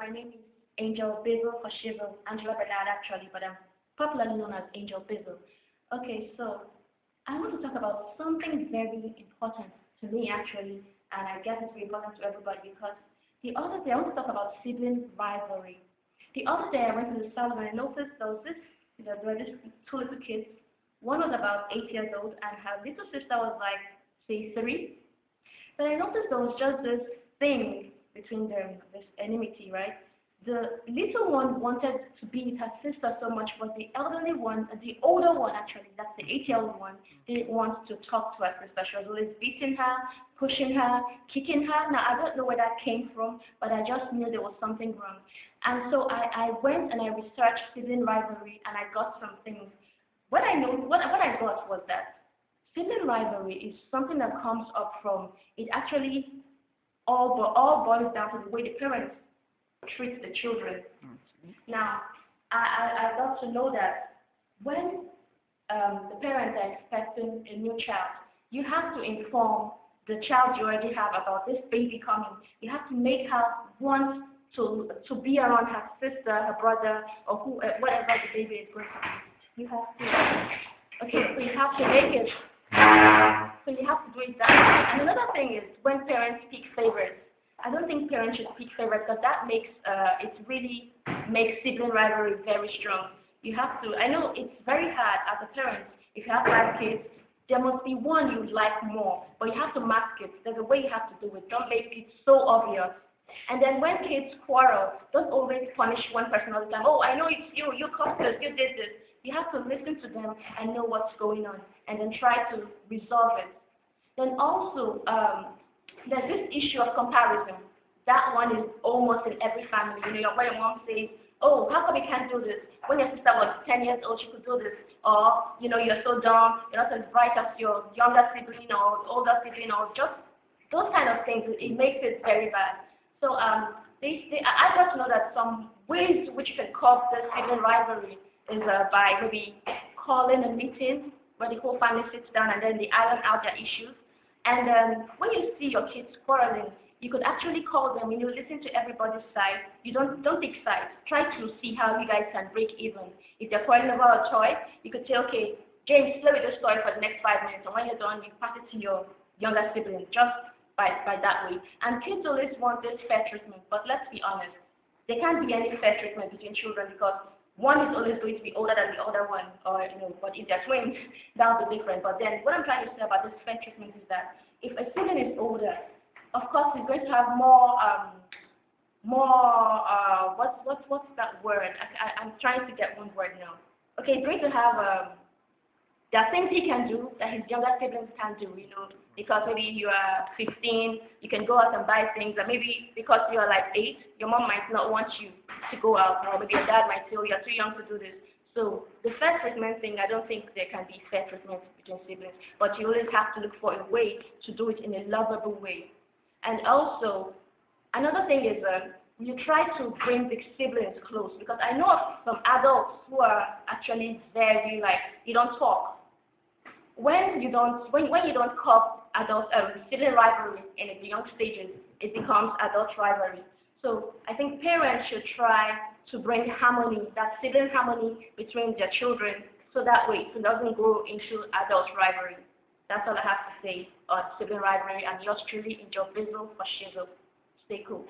My name is Angel Basil for Shivel, Angela Bernard actually, but I'm popularly known as Angel Basil. Okay, so I want to talk about something very important to me actually, and I guess it's very important to everybody because the other day I want to talk about sibling rivalry. The other day I went to the salon and I noticed there were these two little kids. One was about 8 years old and her little sister was like, say, 3. But I noticed there was just this thing between them, this enmity, right? The little one wanted to be with her sister so much, but the elderly one, the older one actually, that's the 8-year-old one, didn't want to talk to her sister. She was always beating her, pushing her, kicking her. Now, I don't know where that came from, but I just knew there was something wrong. And so I went and I researched sibling rivalry and I got some things. What I got was that sibling rivalry is something that comes up from, it actually all boils down to the way the parents treat the children. Now, I got to know that when the parents are expecting a new child, you have to inform the child you already have about this baby coming. You have to make her want to be around her sister, her brother, or whatever the baby is going to be. You have to, okay, so you have to make it. So you have to do it that way. And another thing is when parents pick favorites. I don't think parents should pick favorites because that makes it really makes sibling rivalry very strong. You have to. I know it's very hard as a parent. If you have 5 kids, there must be one you like more, but you have to mask it. There's a way you have to do it. Don't make it so obvious. And then when kids quarrel, don't always punish one person all the time. Oh, I know it's you. You caused this. You did this. You have to listen to them and know what's going on, and then try to resolve it. Then also, there's this issue of comparison. That one is almost in every family. You know, when your mom says, "Oh, how come you can't do this?" When your sister was 10 years old, she could do this. Or, you know, you're so dumb. You're not as bright as your younger sibling or older sibling, or just those kind of things. It makes it very bad. So, I got to know that some ways which you can curb this sibling rivalry is by maybe calling a meeting where the whole family sits down and then they iron out their issues. And when you see your kids quarreling, you could actually call them and you listen to everybody's side. You don't take sides. Try to see how you guys can break even. If they're quarreling over a toy, you could say, okay, James, play with this toy for the next 5 minutes, and when you're done, you pass it to your younger sibling, just by that way. And kids always want this fair treatment, but let's be honest, there can't be any fair treatment between children because one is always going to be older than the other one, or but if they're twins, that'll be different. But then what I'm trying to say about this fair treatment is that if a sibling is older, of course he's going to have what's that word? I'm trying to get one word now. Okay, he's going to have there are things he can do that his younger siblings can't do, because maybe you are 15, you can go out and buy things, and maybe because you are like 8, your mom might not want you to go out, or maybe your dad might say, oh, you're too young to do this. So the fair treatment thing, I don't think there can be fair treatment between siblings, but you always have to look for a way to do it in a lovable way. And also, another thing is you try to bring the siblings close, because I know of some adults who are actually very, like, you don't talk. When you don't curb adult sibling rivalry in the young stages, it becomes adult rivalry. So I think parents should try to bring harmony, that sibling harmony between their children, so that way it doesn't grow into adult rivalry. That's all I have to say on sibling rivalry. And yours truly, Angel Basil for Shizzle. Stay cool.